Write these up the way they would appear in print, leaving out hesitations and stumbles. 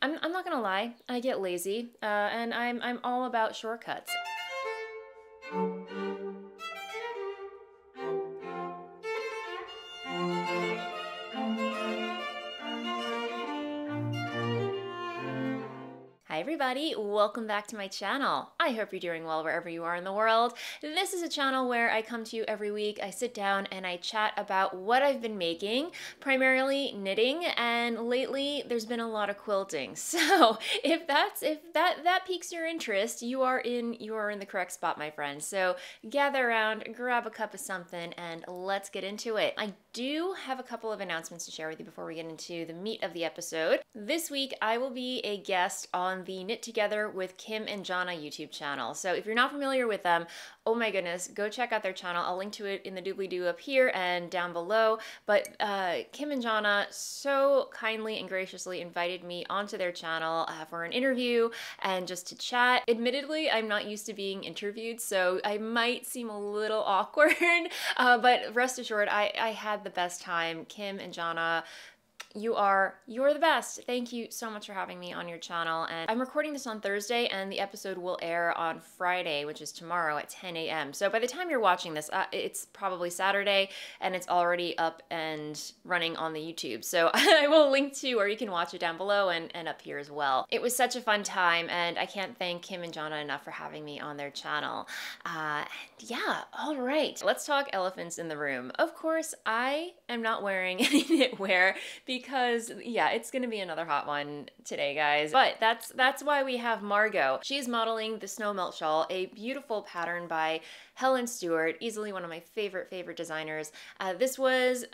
I'm not gonna lie, I get lazy, and I'm all about shortcuts. Hi everybody, welcome back to my channel. I hope you're doing well wherever you are in the world. This is a channel where I come to you every week, I sit down and I chat about what I've been making, primarily knitting, and lately there's been a lot of quilting. So if that piques your interest, you are in the correct spot, my friend. So gather around, grab a cup of something, and let's get into it. I do have a couple of announcements to share with you before we get into the meat of the episode. This week I will be a guest on the Knit Together with Kim and Jonna YouTube channel. So if you're not familiar with them, oh my goodness, go check out their channel. I'll link to it in the doobly-doo up here and down below. But Kim and Jonna so kindly and graciously invited me onto their channel for an interview and just to chat. Admittedly, I'm not used to being interviewed, so I might seem a little awkward, but rest assured, I had the best time. Kim and Jonna, you're the best. Thank you so much for having me on your channel. And I'm recording this on Thursday and the episode will air on Friday, which is tomorrow at 10 a.m. So by the time you're watching this, it's probably Saturday and it's already up and running on the YouTube. So I will link to, or you can watch it down below and up here as well. It was such a fun time and I can't thank Kim and Jonna enough for having me on their channel. Yeah, all right. Let's talk elephants in the room. Of course, I am not wearing any knitwear because yeah, it's gonna be another hot one today, guys. But that's why we have Margot. She's modeling the Snowmelt Shawl, a beautiful pattern by Helen Stewart, easily one of my favorite designers. This was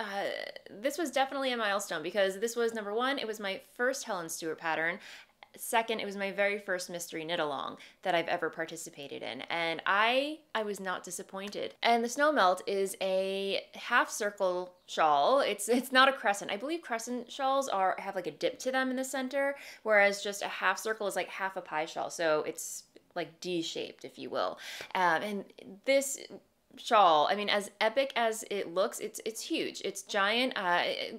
definitely a milestone because this was, number one, it was my first Helen Stewart pattern. Second, it was my very first mystery knit along that I've ever participated in, and I was not disappointed. And the Snowmelt is a half circle shawl. It's not a crescent. I believe crescent shawls have like a dip to them in the center, whereas just a half circle is like half a pie shawl, so it's like D-shaped, if you will. And this shawl, I mean, as epic as it looks, it's huge. It's giant.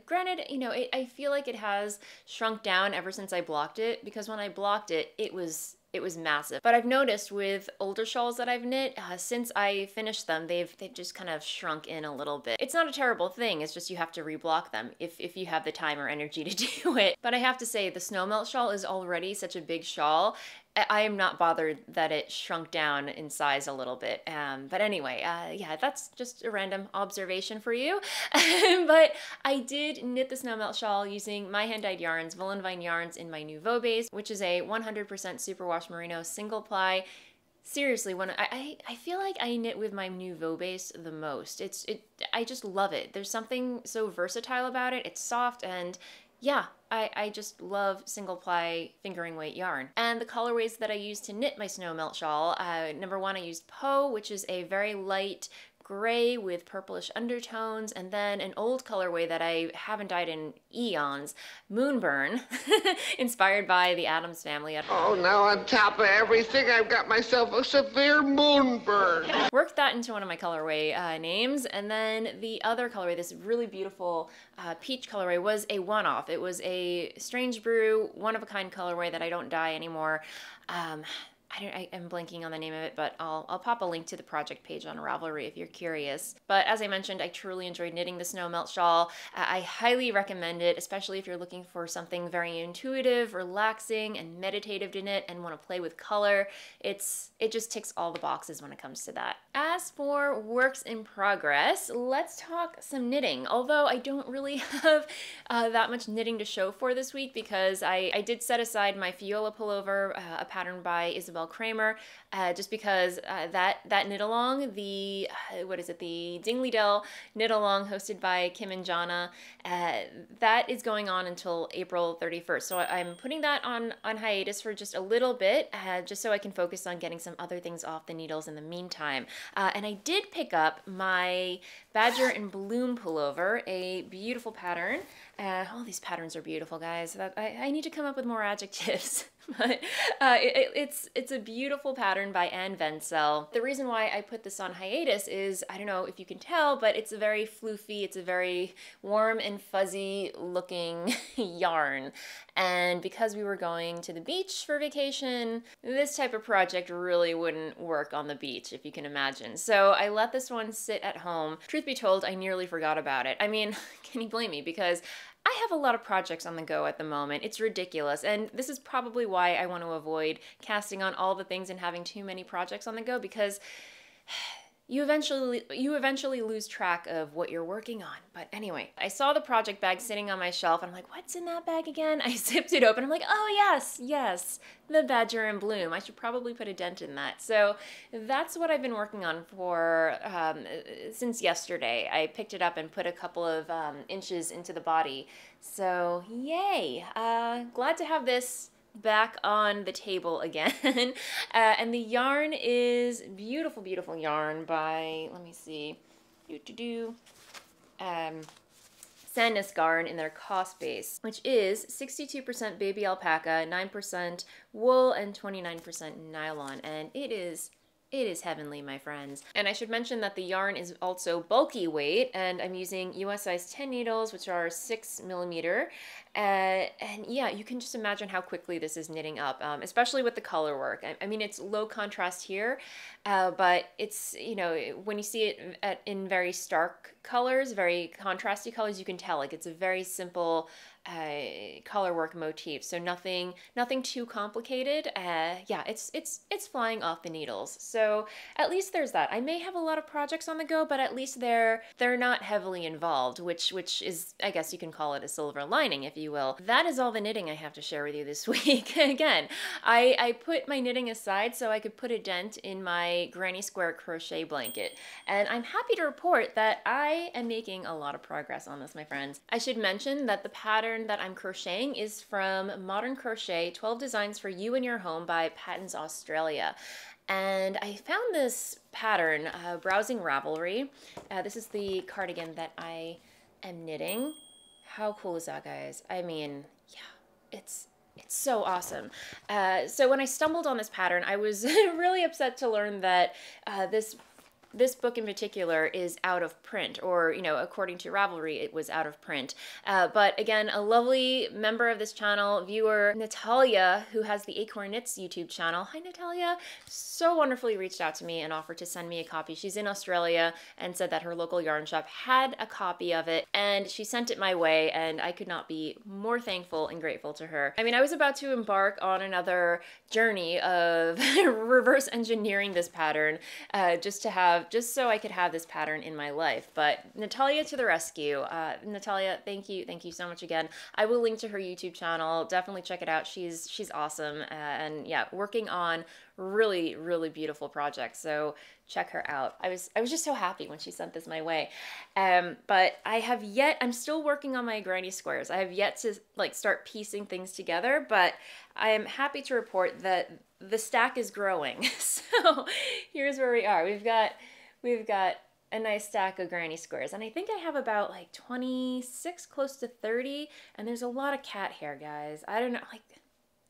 Granted, you know, I feel like it has shrunk down ever since I blocked it, because when I blocked it, it was massive. But I've noticed with older shawls that I've knit, since I finished them, they've just kind of shrunk in a little bit. It's not a terrible thing, it's just you have to reblock them if you have the time or energy to do it. But I have to say, the Snowmelt shawl is already such a big shawl. I am not bothered that it shrunk down in size a little bit. But anyway, yeah, that's just a random observation for you. But I did knit the Snowmelt shawl using my hand-dyed yarns, Voolenvine yarns, in my Nouveau base, which is a 100% superwash merino single ply. Seriously, when I feel like I knit with my Nouveau base the most. I just love it. There's something so versatile about it. It's soft and yeah, I just love single ply fingering weight yarn. And the colorways that I used to knit my Snowmelt shawl, number one, I used Poe, which is a very light gray with purplish undertones, and then an old colorway that I haven't dyed in eons, Moonburn, inspired by the Addams Family. Oh, now on top of everything, I've got myself a severe moonburn. Worked that into one of my colorway names, and then the other colorway, this really beautiful peach colorway, was a one-off. It was a Strange Brew, one-of-a-kind colorway that I don't dye anymore. I'm blanking on the name of it, but I'll pop a link to the project page on Ravelry if you're curious. But as I mentioned, I truly enjoyed knitting the Snowmelt shawl. I highly recommend it, especially if you're looking for something very intuitive, relaxing, and meditative to knit and want to play with color. It just ticks all the boxes when it comes to that. As for works in progress, let's talk some knitting. Although I don't really have that much knitting to show for this week because I did set aside my Fiola pullover, a pattern by Isabel Kramer, just because that knit along, the Dingley Dell knit along hosted by Kim and Jonna, that is going on until April 31st. So I'm putting that on hiatus for just a little bit, just so I can focus on getting some other things off the needles in the meantime. And I did pick up my Badger and Bloom pullover, a beautiful pattern. All these patterns are beautiful, guys. I need to come up with more adjectives. But it's a beautiful pattern by Ventzel. The reason why I put this on hiatus is, I don't know if you can tell, but it's a very floofy, it's a very warm and fuzzy looking yarn. And because we were going to the beach for vacation, this type of project really wouldn't work on the beach, if you can imagine. So I let this one sit at home. Truth be told, I nearly forgot about it. I mean, can you blame me? Because I have a lot of projects on the go at the moment. It's ridiculous. And this is probably why I want to avoid casting on all the things and having too many projects on the go, because you eventually lose track of what you're working on. But anyway, I saw the project bag sitting on my shelf and I'm like, what's in that bag again? I zipped it open. I'm like, oh yes, the Badger in Bloom. I should probably put a dent in that. So that's what I've been working on for since yesterday. I picked it up and put a couple of inches into the body. So yay, glad to have this back on the table again. And the yarn is beautiful, beautiful yarn by, let me see, Sandnes Garn in their cost base, which is 62% baby alpaca, 9% wool, and 29% nylon. And it is heavenly, my friends. And I should mention that the yarn is also bulky weight, and I'm using US size 10 needles, which are 6mm. And yeah, you can just imagine how quickly this is knitting up, especially with the color work. I mean, it's low contrast here, but it's, you know, when you see it in very stark colors, very contrasty colors, you can tell like it's a very simple color work motif. So nothing too complicated. Yeah, it's flying off the needles. So at least there's that. I may have a lot of projects on the go, but at least they're not heavily involved, which is, I guess you can call it a silver lining, if you will. That is all the knitting I have to share with you this week. Again, I put my knitting aside so I could put a dent in my Granny Square crochet blanket. And I'm happy to report that I am making a lot of progress on this, my friends. I should mention that the pattern that I'm crocheting is from Modern Crochet 12 Designs for You and Your Home by Patons, Australia. And I found this pattern browsing Ravelry. This is the cardigan that I am knitting. How cool is that, guys? I mean, yeah, it's so awesome. So when I stumbled on this pattern, I was really upset to learn that this book in particular is out of print, or, you know, according to Ravelry, it was out of print. But again, a lovely member of this channel, viewer, Natalia, who has the Acorn Knits YouTube channel. Hi, Natalia. So wonderfully reached out to me and offered to send me a copy. She's in Australia and said that her local yarn shop had a copy of it, and she sent it my way, and I could not be more thankful and grateful to her. I mean, I was about to embark on another journey of reverse engineering this pattern, just so I could have this pattern in my life. But Natalia to the rescue. Natalia, thank you so much again. I will link to her YouTube channel. Definitely check it out. She's awesome, and yeah, working on really, really beautiful projects. So check her out. I was just so happy when she sent this my way. But I'm still working on my granny squares. I have yet to like start piecing things together, but I am happy to report that the stack is growing. So here's where we are. We've got a nice stack of granny squares, and I think I have about like 26, close to 30, and there's a lot of cat hair, guys. I don't know, like,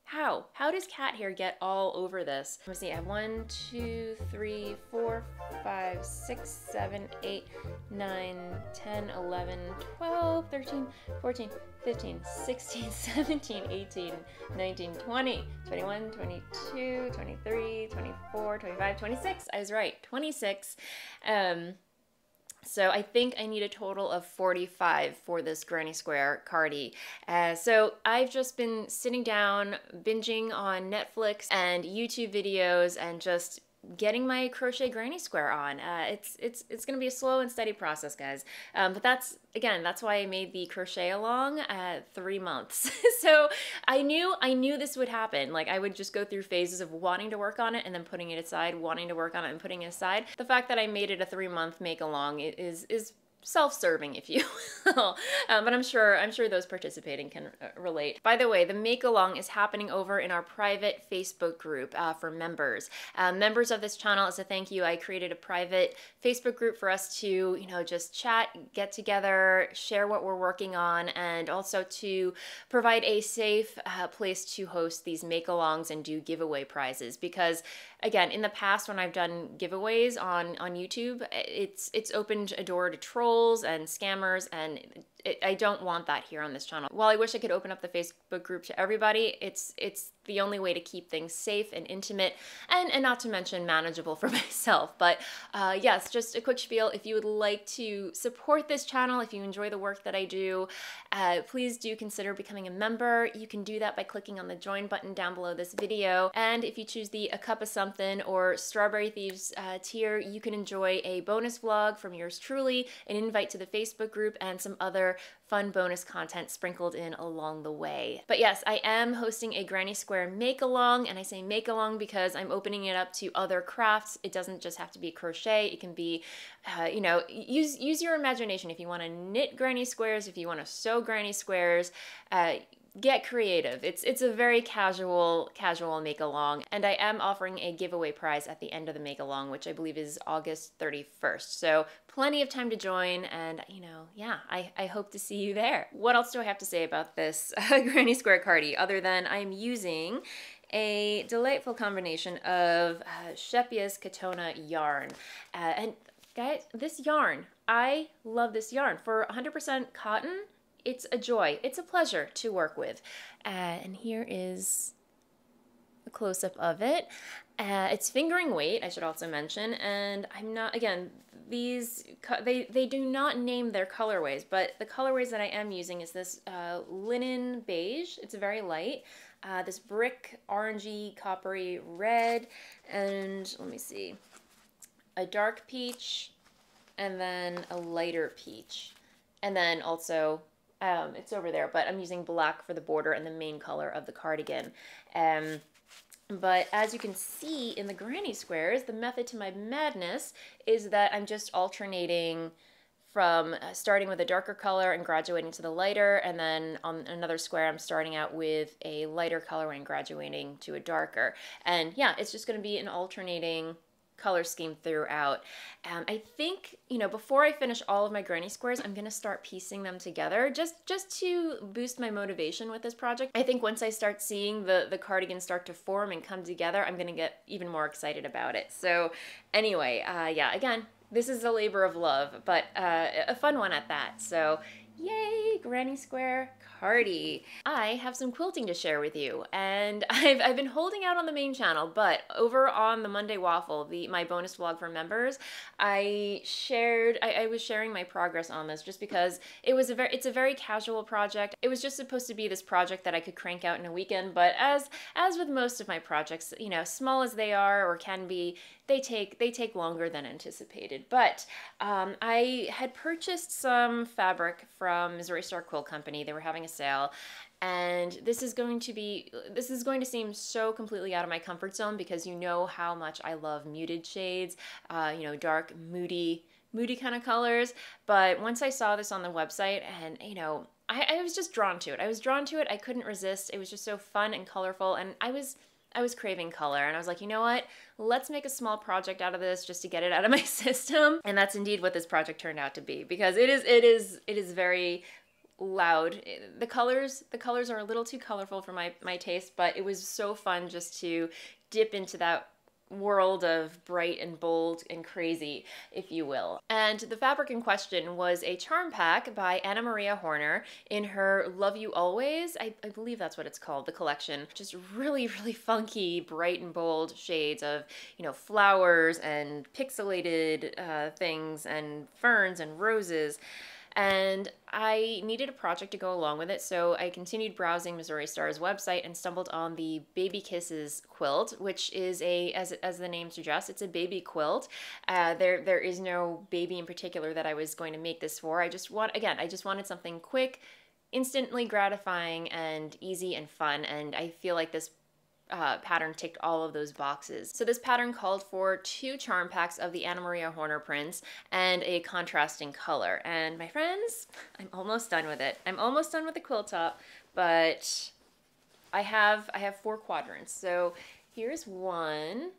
how does cat hair get all over this? Let me see, I have 1, 2, 3, 4, 5, 6, 7, 8, 9, 10, 11, 12, 13, 14, 15, 16, 17, 18, 19, 20, 21, 22, 23, 24, 25, 26. I was right, 26. So I think I need a total of 45 for this Granny Square cardi. So I've just been sitting down, binging on Netflix and YouTube videos, and just getting my Crochet Granny Square on. It's gonna be a slow and steady process, guys. But that's why I made the crochet along 3 months. So I knew this would happen. Like, I would just go through phases of wanting to work on it and then putting it aside, wanting to work on it and putting it aside. The fact that I made it a 3-month make along is self-serving, if you will. But I'm sure those participating can relate. By the way, the make along is happening over in our private Facebook group for members. Members of this channel, as a thank you, I created a private Facebook group for us to, you know, just chat, get together, share what we're working on, and also to provide a safe place to host these make alongs and do giveaway prizes. Because again, in the past when I've done giveaways on YouTube, it's opened a door to trolls and scammers, and I don't want that here on this channel. While I wish I could open up the Facebook group to everybody, it's the only way to keep things safe and intimate, and not to mention manageable for myself. But yes, just a quick spiel. If you would like to support this channel, if you enjoy the work that I do, please do consider becoming a member. You can do that by clicking on the join button down below this video. And if you choose the A Cup of Something or Strawberry Thieves tier, you can enjoy a bonus vlog from yours truly, an invite to the Facebook group, and some other fun bonus content sprinkled in along the way. But yes, I am hosting a Granny Square make-along, and I say make-along because I'm opening it up to other crafts. It doesn't just have to be crochet. It can be, you know, use your imagination. If you want to knit granny squares, if you want to sew granny squares, get creative. It's a very casual make-along, and I am offering a giveaway prize at the end of the make-along, which I believe is August 31st. So plenty of time to join, and you know, yeah, I hope to see you there. What else do I have to say about this Granny Square Cardi, other than I'm using a delightful combination of Shepia's Katona yarn. And guys, this yarn, I love this yarn. For 100% cotton, it's a joy. It's a pleasure to work with. And here is a close-up of it. It's fingering weight, I should also mention, and I'm not, again, these, they do not name their colorways, but the colorways that I am using is this linen beige. It's very light. This brick orangey coppery red, and let me see, a dark peach, and then a lighter peach. And then also, it's over there, but I'm using black for the border and the main color of the cardigan. But as you can see in the granny squares, the method to my madness is that I'm just alternating from starting with a darker color and graduating to the lighter, and then on another square I'm starting out with a lighter color and graduating to a darker. And yeah, it's just going to be an alternating color scheme throughout. I think, you know, before I finish all of my granny squares, I'm gonna start piecing them together just to boost my motivation with this project. I think once I start seeing the cardigan start to form and come together, I'm gonna get even more excited about it. So anyway, yeah, again, this is a labor of love, but a fun one at that. So yay, Granny Square Cardi. I have some quilting to share with you, and I've been holding out on the main channel, but over on the Monday Waffle, my bonus vlog for members, I was sharing my progress on this just because it's a very casual project. It was just supposed to be this project that I could crank out in a weekend, but as with most of my projects, you know, small as they are or can be, they take longer than anticipated. But I had purchased some fabric from Missouri Star Quilt Company. They were having a sale, and this is going to seem so completely out of my comfort zone because you know how much I love muted shades, you know, dark, moody kind of colors. But once I saw this on the website, and you know, I was just drawn to it. I couldn't resist. It was just so fun and colorful, and I was craving color, and I was like, you know what? Let's make a small project out of this just to get it out of my system. And that's indeed what this project turned out to be, because it is very loud. The colors are a little too colorful for my taste, but it was so fun just to dip into that world of bright and bold and crazy, if you will. And the fabric in question was a charm pack by Anna Maria Horner in her Love You Always, I believe that's what it's called, the collection. Just really, really funky, bright and bold shades of, you know, flowers and pixelated things and ferns and roses. And I needed a project to go along with it, so I continued browsing Missouri Star's website and stumbled on the Baby Kisses quilt, which is as the name suggests, it's a baby quilt. There is no baby in particular that I was going to make this for. I just wanted something quick, instantly gratifying, and easy and fun, and I feel like this pattern ticked all of those boxes. So this pattern called for 2 charm packs of the Anna Maria Horner prints and a contrasting color. And my friends, I'm almost done with it. I'm almost done with the quilt top, but I have 4 quadrants. So here's one.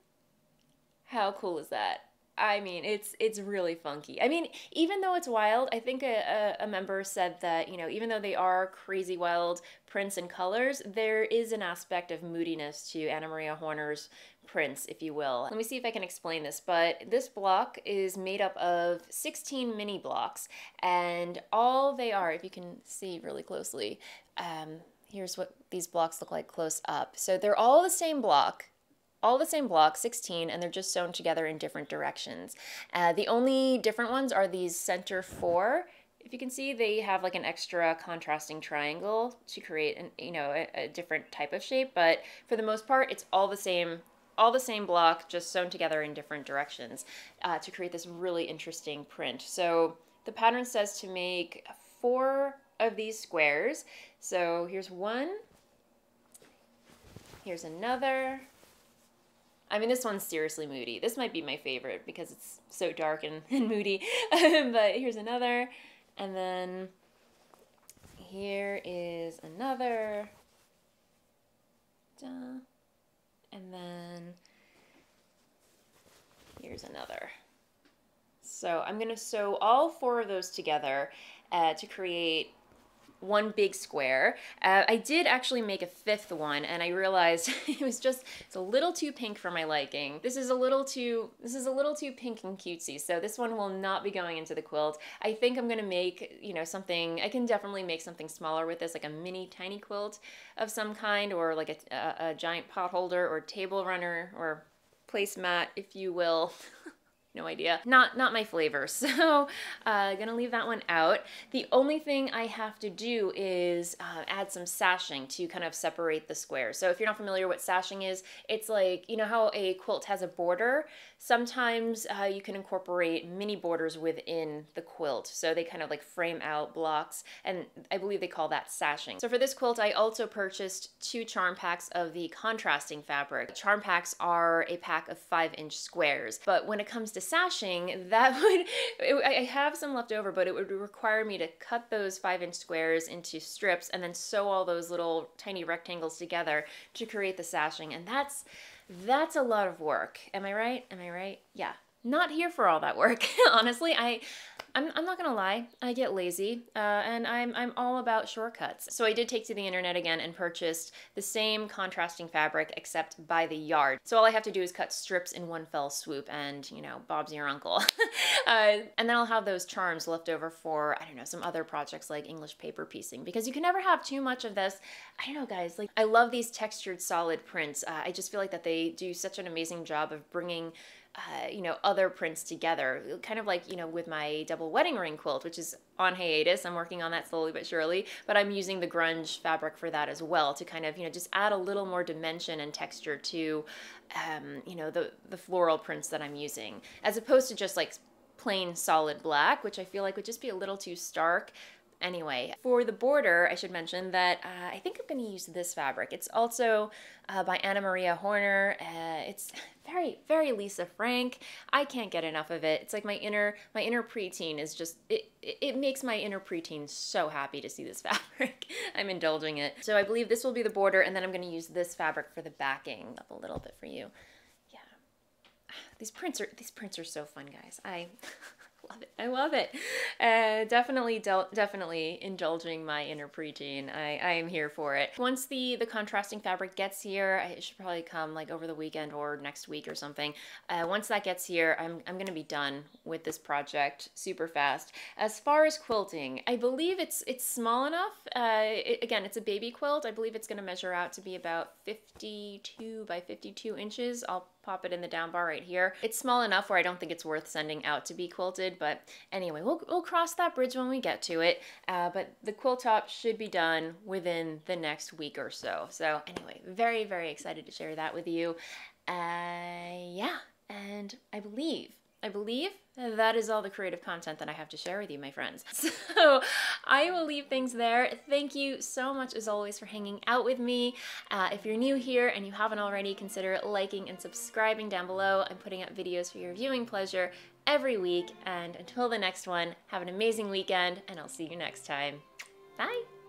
How cool is that? I mean, it's really funky. I mean, even though it's wild, I think a member said that, you know, even though they are crazy wild prints and colors, there is an aspect of moodiness to Anna Maria Horner's prints, if you will. Let me see if I can explain this, but this block is made up of 16 mini blocks, and all they are, if you can see really closely, here's what these blocks look like close up. So they're all the same block. All the same block, 16, and they're just sewn together in different directions. The only different ones are these center 4. If you can see, they have like an extra contrasting triangle to create a different type of shape, but for the most part, it's all the same block, just sewn together in different directions to create this really interesting print. So the pattern says to make 4 of these squares. So here's one, here's another. I mean, this one's seriously moody. This might be my favorite because it's so dark and moody. But here's another. And then here is another. And then here's another. So I'm going to sew all 4 of those together to create one big square. I did actually make a 5th one, and I realized it's a little too pink for my liking. This is a little too pink and cutesy, so this one will not be going into the quilt. I think I'm gonna make, you know, something. I can definitely make something smaller with this, like a mini tiny quilt of some kind, or like a giant pot holder or table runner or placemat, if you will. No idea. Not my flavor. So gonna leave that one out. The only thing I have to do is add some sashing to kind of separate the squares. So if you're not familiar what sashing is, it's like, you know how a quilt has a border? Sometimes you can incorporate mini borders within the quilt. So they kind of like frame out blocks, and I believe they call that sashing. So for this quilt, I also purchased 2 charm packs of the contrasting fabric. Charm packs are a pack of 5-inch squares, but when it comes to sashing, I have some left over, but it would require me to cut those 5-inch squares into strips and then sew all those little tiny rectangles together to create the sashing, and that's a lot of work. Am I right? Am I right? Yeah. Not here for all that work. Honestly, I'm not gonna lie, I get lazy, and I'm all about shortcuts. So I did take to the internet again and purchased the same contrasting fabric except by the yard. So all I have to do is cut strips in one fell swoop, and you know, Bob's your uncle. And then I'll have those charms left over for, I don't know, some other projects like English paper piecing, because you can never have too much of this. I don't know, guys, like I love these textured solid prints. I just feel like that they do such an amazing job of bringing you know, other prints together, kind of like, you know, with my double wedding ring quilt, which is on hiatus. I'm working on that slowly but surely, but I'm using the grunge fabric for that as well to kind of, you know, just add a little more dimension and texture to, you know, the floral prints that I'm using, as opposed to just like plain solid black, which I feel like would just be a little too stark. Anyway, for the border, I should mention that I think I'm going to use this fabric. It's also by Anna Maria Horner. It's very, very Lisa Frank. I can't get enough of it. It's like my inner preteen is just, it makes my inner preteen so happy to see this fabric. I'm indulging it. So I believe this will be the border, and then I'm going to use this fabric for the backing up a little bit for you. Yeah, these prints are so fun, guys. I love it. I love it. Definitely indulging my inner preteen. I am here for it. Once the contrasting fabric gets here, it should probably come like over the weekend or next week or something. Once that gets here, I'm gonna be done with this project super fast. As far as quilting, I believe it's small enough. Again, it's a baby quilt. I believe it's gonna measure out to be about 52 by 52 inches. I'll pop it in the down bar right here. It's small enough where I don't think it's worth sending out to be quilted, but anyway, we'll cross that bridge when we get to it. But the quilt top should be done within the next week or so. So anyway, very, very excited to share that with you. Yeah, and I believe I believe that is all the creative content that I have to share with you, my friends. So I will leave things there. Thank you so much, as always, for hanging out with me. If you're new here and you haven't already, consider liking and subscribing down below. I'm putting up videos for your viewing pleasure every week. And until the next one, have an amazing weekend, and I'll see you next time. Bye.